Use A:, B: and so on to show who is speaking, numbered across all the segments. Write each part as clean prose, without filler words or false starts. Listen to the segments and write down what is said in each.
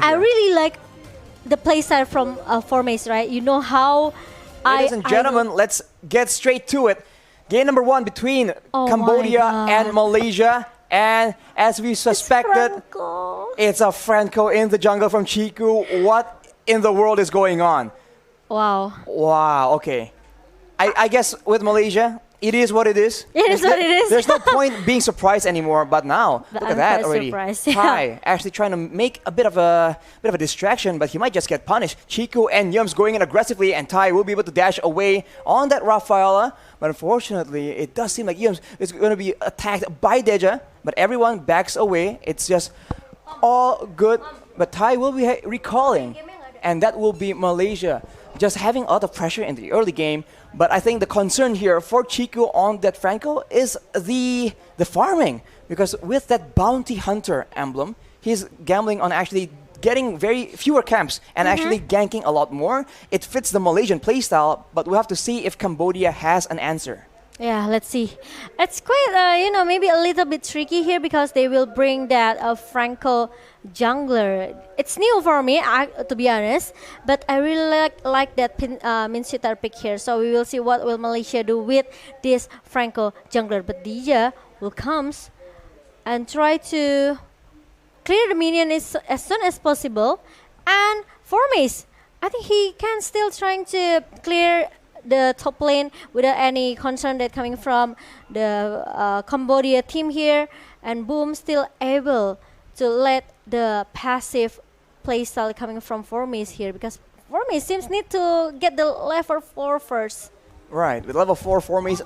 A: I really like the playstyle from Formace, right? You know how
B: Ladies and gentlemen, let's get straight to it. Game number 1 between Cambodia and Malaysia. And as we suspected, it's a Franco in the jungle from Chiku. What in the world is going on?
A: Wow.
B: Wow, okay. I guess with Malaysia, it is what it is.
A: It is what it is.
B: There's no point being surprised anymore. But now, look at that already. Tai actually trying to make a bit of a distraction, but he might just get punished. Chiku and Yums going in aggressively, and Tai will be able to dash away on that Rafaela. But unfortunately, it does seem like Yums is going to be attacked by Deja. But everyone backs away. It's just all good. But Tai will be recalling, and that will be Malaysia just having a lot of pressure in the early game. But I think the concern here for Chiku on that Franco is the farming. Because with that bounty hunter emblem, he's gambling on actually getting very fewer camps and actually ganking a lot more. It fits the Malaysian playstyle, but we'll have to see if Cambodia has an answer.
A: Yeah, let's see. It's quite, you know, maybe a little bit tricky here because they will bring that Franco jungler. It's new for me, to be honest, but I really like that Minshooter pick here. So we will see what will Malaysia do with this Franco jungler. But Deja will comes and try to clear the minion as soon as possible. And Formace, I think he can still trying to clear the top lane without any concern that coming from the Cambodia team here, and Boom still able to let the passive playstyle coming from Formace here, because Formace seems need to get the level 4 first.
B: Right, with level 4 Formace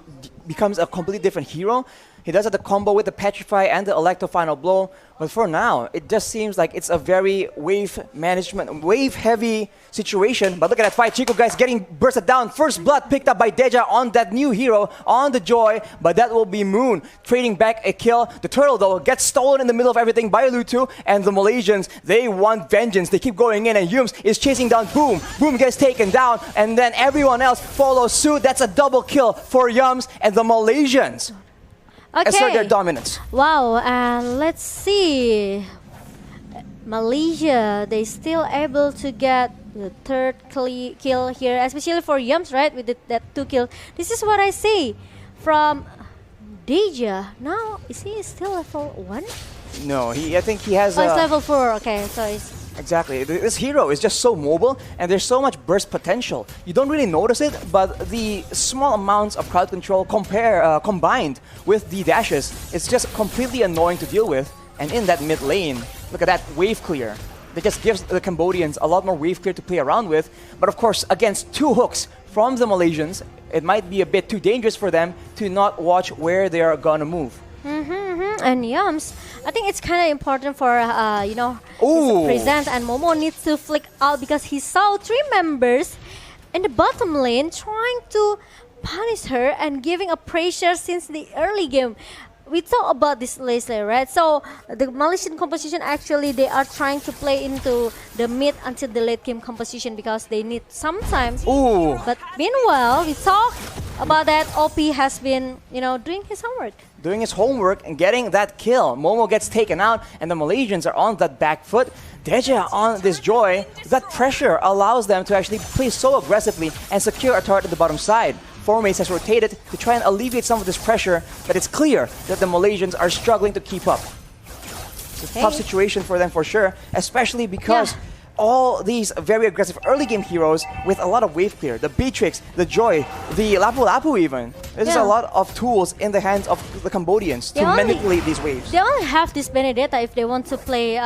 B: becomes a completely different hero. He does have the combo with the Petrify and the Electro Final Blow, but for now, it just seems like it's a very wave management, wave-heavy situation. But look at that fight, Chico guys getting bursted down. First blood picked up by Deja on that new hero, on the Joy, but that will be Moon trading back a kill. The turtle, though, gets stolen in the middle of everything by Lutu, and the Malaysians, they want vengeance. They keep going in, and Yums is chasing down Boom. Boom gets taken down, and then everyone else follows suit. That's a double kill for Yums and the Malaysians. Assert their dominance.
A: Wow, and let's see. Malaysia, they still able to get the third kill here, especially for Yums, right? With that 2 kill. This is what I see from Deja. Now, is he still level 1?
B: No, I think he has.
A: Oh, it's level 4. Okay, so it's.
B: Exactly. This hero is just so mobile, and there's so much burst potential. You don't really notice it, but the small amounts of crowd control combined with the dashes, it's just completely annoying to deal with. And in that mid lane, look at that wave clear. That just gives the Cambodians a lot more wave clear to play around with. But of course, against 2 hooks from the Malaysians, it might be a bit too dangerous for them to not watch where they are gonna move.
A: And Yums, I think it's kind of important for, you know, his presence, and Momo needs to flick out because he saw 3 members in the bottom lane trying to punish her and giving a pressure since the early game. We talk about this later, right? So the Malaysian composition, actually they are trying to play into the mid until the late game composition because they need sometimes. But meanwhile, we talk about that OP has been, you know, doing his homework.
B: Doing his homework and getting that kill. Momo gets taken out, and the Malaysians are on that back foot. Deja on this Joy. That pressure allows them to actually play so aggressively and secure a turret at the bottom side. Formace has rotated to try and alleviate some of this pressure, but it's clear that the Malaysians are struggling to keep up. It's a tough situation for them for sure, especially because all these very aggressive early game heroes with a lot of wave clear. The Beatrix, the Joy, the Lapu Lapu even. There's a lot of tools in the hands of the Cambodians to manipulate these waves.
A: They only have this Benedetta if they want to play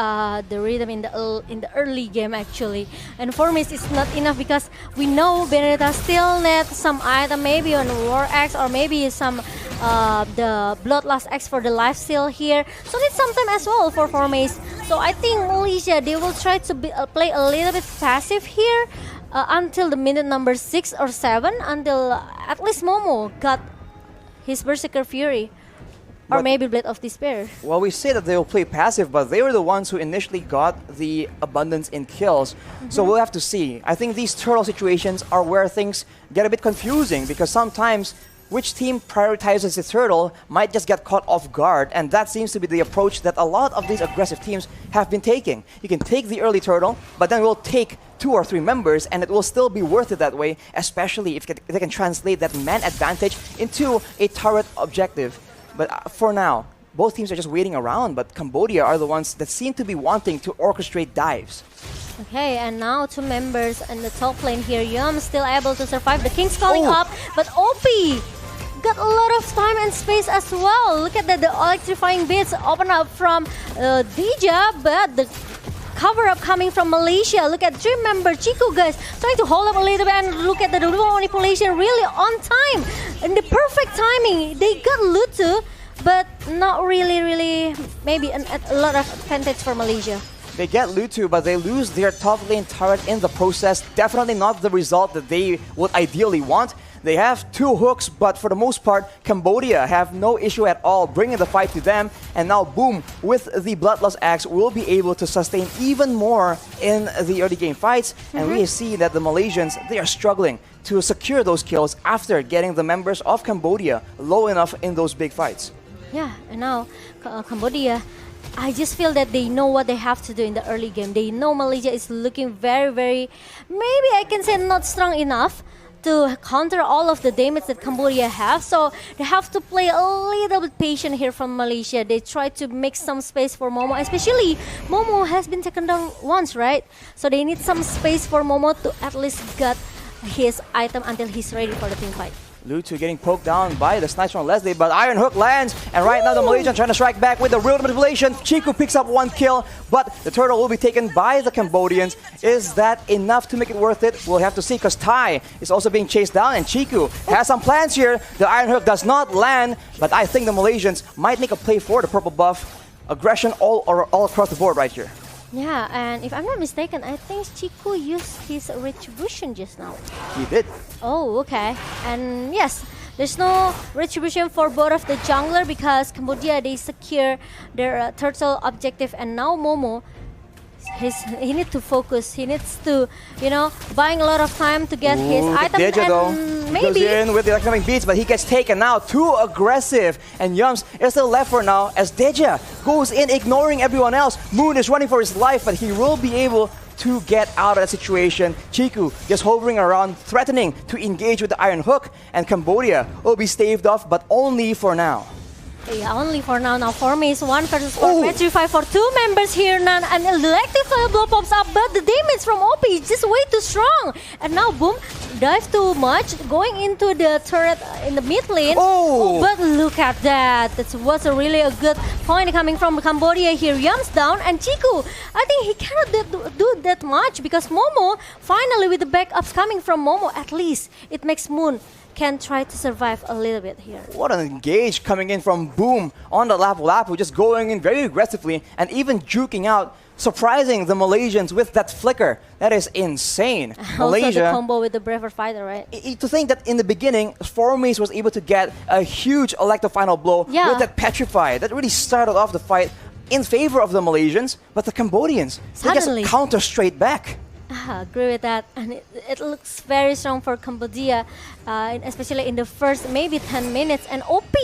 A: the rhythm in the early game actually. And Formace is not enough because we know Benedetta still needs some item, maybe on War Axe or maybe some the Bloodlust Axe for the lifesteal here. So need some time as well for Formace. So I think Malaysia, they will try to play a little bit passive here until the minute number 6 or 7, until at least Momo got his Berserker Fury. Or maybe Blade of Despair.
B: Well, we say that they will play passive, but they were the ones who initially got the abundance in kills. So we'll have to see. I think these turtle situations are where things get a bit confusing because sometimes which team prioritizes the turtle might just get caught off guard, and that seems to be the approach that a lot of these aggressive teams have been taking. You can take the early turtle, but then we'll take 2 or 3 members, and it will still be worth it that way, especially if they can translate that man advantage into a turret objective. But for now, both teams are just waiting around, but Cambodia are the ones that seem to be wanting to orchestrate dives.
A: Okay, and now 2 members in the top lane here. Yum still able to survive. The King's calling up, but OP got a lot of time and space as well. Look at that, the electrifying bits open up from Dija, but the cover up coming from Malaysia. Look at 3 member Chico, guys, trying to hold up a little bit, and look at the manipulation really on time. And the perfect timing. They got Lutu, but not really, maybe a lot of advantage for Malaysia.
B: They get Lutu, but they lose their top lane turret in the process. Definitely not the result that they would ideally want. They have 2 hooks, but for the most part, Cambodia have no issue at all bringing the fight to them. And now, boom, with the Bloodlust Axe, we'll be able to sustain even more in the early game fights. And we see that the Malaysians, they are struggling to secure those kills after getting the members of Cambodia low enough in those big fights.
A: Yeah, and now Cambodia, I just feel that they know what they have to do in the early game. They know Malaysia is looking very, maybe I can say not strong enough to counter all of the damage that Cambodia have. So they have to play a little bit patient here from Malaysia. They try to make some space for Momo, especially Momo has been taken down once, right? So they need some space for Momo to at least get his item until he's ready for the team fight.
B: Lutu getting poked down by the sniper from Leslie, but Iron Hook lands, and right now the Malaysian trying to strike back with the real manipulation. Chiku picks up 1 kill, but the turtle will be taken by the Cambodians. Is that enough to make it worth it? We'll have to see, because Tai is also being chased down, and Chiku has some plans here. The Iron Hook does not land, but I think the Malaysians might make a play for the purple buff. Aggression all across the board right here.
A: Yeah, and if I'm not mistaken, I think Chiku used his retribution just now.
B: He did.
A: Oh, okay. And yes, there's no retribution for both of the jungler because Cambodia, they secure their turtle objective, and now Momo, he needs to focus. He needs to, buying a lot of time to get his item. And maybe
B: goes in with the electrifying beats, but he gets taken now. Too aggressive, and Yums is still left for now as Deja goes in, ignoring everyone else. Moon is running for his life, but he will be able to get out of that situation. Chiku just hovering around, threatening to engage with the Iron Hook, and Cambodia will be staved off, but only for now.
A: Yeah, only for now. Now, for me, it's 1 versus 4. Petrify for 2 members here, Nan. And electric blow pops up, but the damage from OP is just way too strong. And now, boom, dive too much, going into the turret in the mid lane. Oh, but look at that. That was a really good point coming from Cambodia here. Yums down, and Chiku, I think he cannot do that much because Momo, finally with the backups coming from Momo, at least it makes Moon can try to survive a little bit here.
B: What an engage coming in from Boom on the Lapu-Lapu, just going in very aggressively and even juking out, surprising the Malaysians with that flicker. That is insane.
A: Also the combo with the braver fighter, right?
B: To think that in the beginning, Formace was able to get a huge electro final blow with that Petrify. That really started off the fight in favor of the Malaysians, but the Cambodians, they just counter straight back.
A: I agree with that, and it looks very strong for Cambodia, especially in the first maybe 10 minutes. And OP,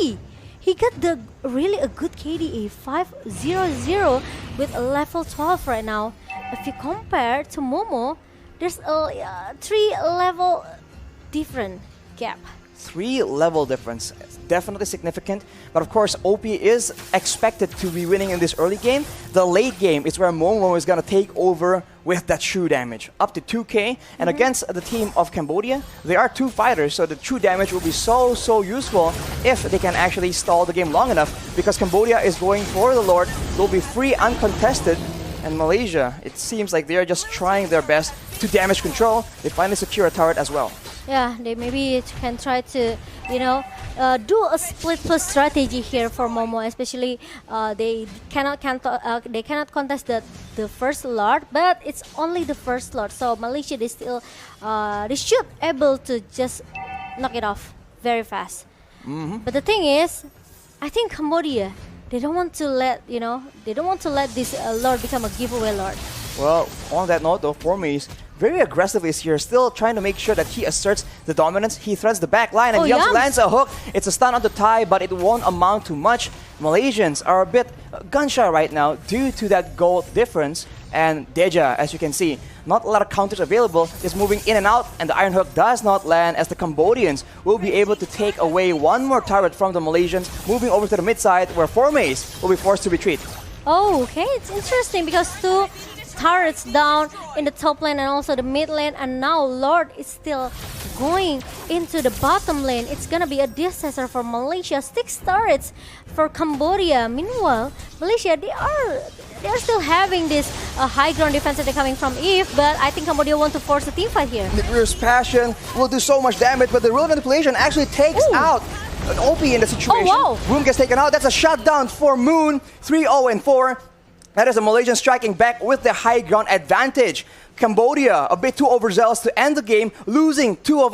A: he got really a good KDA 500 with a level 12 right now. If you compare to Momo, there's a 3 level different gap.
B: 3 level difference. Definitely significant. But of course, OP is expected to be winning in this early game. The late game is where Momo is going to take over with that true damage. Up to 2k. And against the team of Cambodia, there are 2 fighters. So the true damage will be so useful if they can actually stall the game long enough. Because Cambodia is going for the Lord. They'll be free, uncontested. And Malaysia, it seems like they're just trying their best to damage control. They finally secure a turret as well.
A: Yeah, they maybe can try to, do a split plus strategy here for Momo. Especially, they cannot contest the first Lord, but it's only the first Lord. So Malaysia, they should able to just knock it off very fast. But the thing is, I think Cambodia, they don't want to let this Lord become a giveaway Lord.
B: Well, on that note though, Formes very aggressively is here, still trying to make sure that he asserts the dominance. He threads the back line and Yums lands a hook. It's a stun on the Thai, but it won't amount to much. Malaysians are a bit gun-shy right now due to that gold difference. And Deja, as you can see, not a lot of counters available, is moving in and out, and the Iron Hook does not land as the Cambodians will be able to take away one more turret from the Malaysians, moving over to the mid side where Formes will be forced to retreat.
A: Oh, okay, it's interesting because two turrets down in the top lane and also the mid lane, and now Lord is still going into the bottom lane. It's gonna be a disaster for Malaysia. 6 turrets for Cambodia. Meanwhile, Malaysia, they are still having this high ground defense that they're coming from Iesf, but I think Cambodia want to force a team fight here.
B: Midrear's Passion will do so much damage, but the real manipulation actually takes out an OP in the situation.
A: Oh, wow.
B: Moon gets taken out. That's a shutdown for Moon. 3-0-4. That is a Malaysian striking back with the high ground advantage. Cambodia a bit too overzealous to end the game, losing two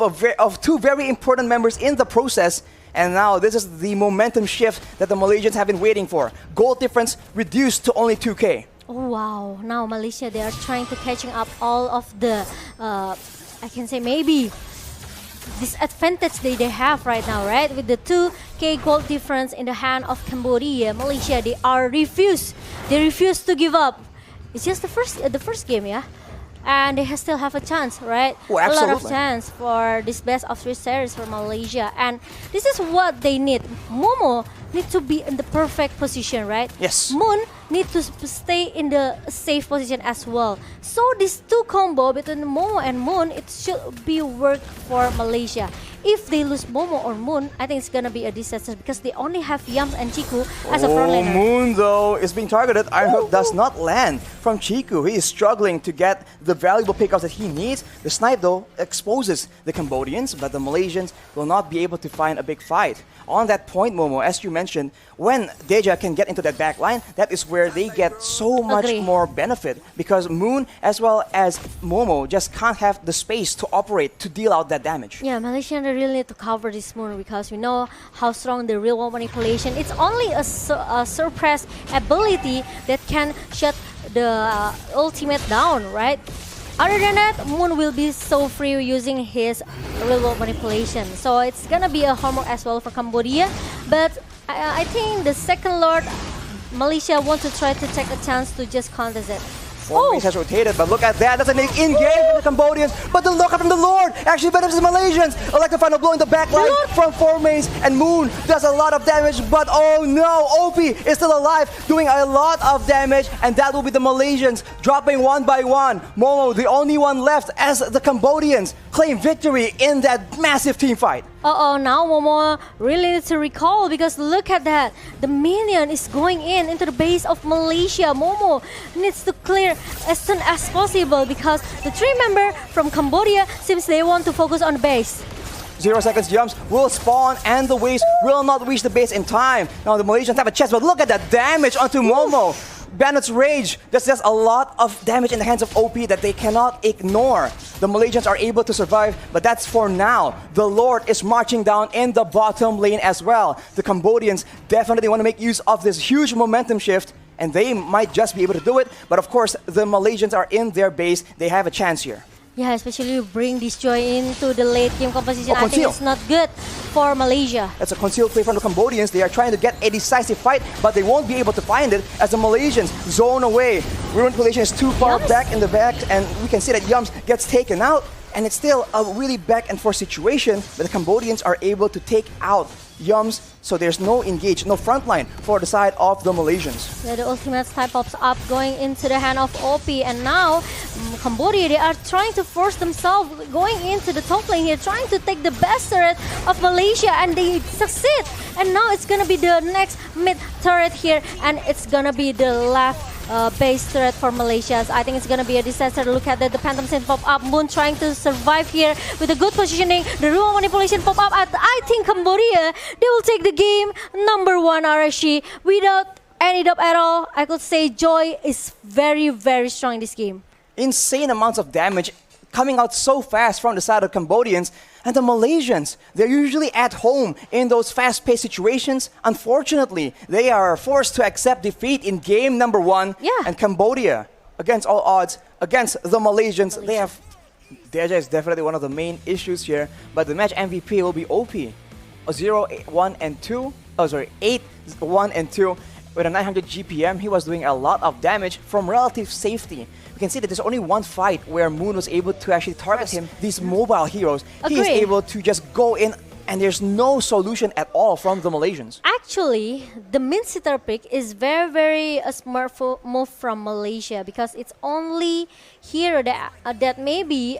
B: very important members in the process. And now this is the momentum shift that the Malaysians have been waiting for. Gold difference reduced to only 2K.
A: Oh wow, now Malaysia, they are trying to catching up all of the, I can say maybe, disadvantage they have right now, right? With the 2K gold difference in the hand of Cambodia, Malaysia, they refuse to give up. It's just the first game, yeah? And they still have a chance, right?
B: Oh,
A: a lot of chance for this best of 3 series for Malaysia. And this is what they need. Momo need to be in the perfect position, right?
B: Yes.
A: Moon need to stay in the safe position as well. So this 2 combo between Momo and Moon, it should be work for Malaysia. If they lose Momo or Moon, I think it's gonna be a disaster because they only have Yams and Chiku as a front laner.
B: Moon though is being targeted. Iron Hook does not land from Chiku. He is struggling to get the valuable pickups that he needs. The snipe though exposes the Cambodians, but the Malaysians will not be able to find a big fight. On that point, Momo, as you mentioned, when Deja can get into that back line, that is where they get so much more benefit because Moon as well as Momo just can't have the space to operate to deal out that damage.
A: Yeah, Malaysians really need to cover this Moon because we know how strong the real world manipulation. It's only a suppress ability that can shut the ultimate down, right? Other than that, Moon will be so free using his real world manipulation. So it's gonna be a homework as well for Cambodia. But I think the second Lord, Malaysia wants to try to take a chance to just contest it.
B: Formes has rotated, but look at that. That's an in-game for the Cambodians. But the look up from the Lord actually benefits the Malaysians. Electric final blow in the back line from Formes, and Moon does a lot of damage. But oh no, OP is still alive, doing a lot of damage, and that will be the Malaysians dropping one by one. Momo, the only one left as the Cambodians claim victory in that massive team fight.
A: Now Momo really needs to recall because look at that. The minion is going into the base of Malaysia. Momo needs to clear as soon as possible because the 3 member from Cambodia seems they want to focus on the base.
B: 0 seconds jumps will spawn and the waves will not reach the base in time. Now the Malaysians have a chance, but look at that damage onto Momo. Bandit's Rage, there's just a lot of damage in the hands of OP that they cannot ignore. The Malaysians are able to survive, but that's for now. The Lord is marching down in the bottom lane as well. The Cambodians definitely want to make use of this huge momentum shift, and they might just be able to do it. But of course, the Malaysians are in their base. They have a chance here.
A: Yeah, especially you bring this joy into the late game composition. I think it's not good for Malaysia.
B: That's a concealed play from the Cambodians. They are trying to get a decisive fight, but they won't be able to find it as the Malaysians zone away. Ruined Manipulation is too far back in the back, and we can see that Yums gets taken out. And it's still a really back and forth situation, but the Cambodians are able to take out Yums, so there's no engage, no front line for the side of the Malaysians.
A: Yeah, the ultimate type pops up going into the hand of OP, and now Cambodia, they are trying to force themselves going into the top lane here, trying to take the best turret of Malaysia, and they succeed. And now it's gonna be the next mid turret here, and it's gonna be the left base turret for Malaysia. So I think it's gonna be a disaster. Look at that, the Phantom Sin pop up. Moon trying to survive here with a good positioning. The Ruin Manipulation pop up. I think Cambodia, they will take the game number 1 RSG without any doubt at all. I could say Joy is very, very strong in this game.
B: Insane amounts of damage coming out so fast from the side of Cambodians. And the Malaysians, they're usually at home in those fast-paced situations. Unfortunately, they are forced to accept defeat in game number 1.
A: Yeah.
B: And Cambodia, against all odds, against the Malaysians. Deja is definitely one of the main issues here, but the match MVP will be OP. 0, 1, and 2. Oh, sorry, 8, 1, and 2. With a 900 GPM, he was doing a lot of damage from relative safety. We can see that there's only one fight where Moon was able to actually target him. These mobile heroes, he is able to just go in, and there's no solution at all from the Malaysians.
A: Actually, the mid-sitter pick is very a smart move from Malaysia, because it's only hero that may be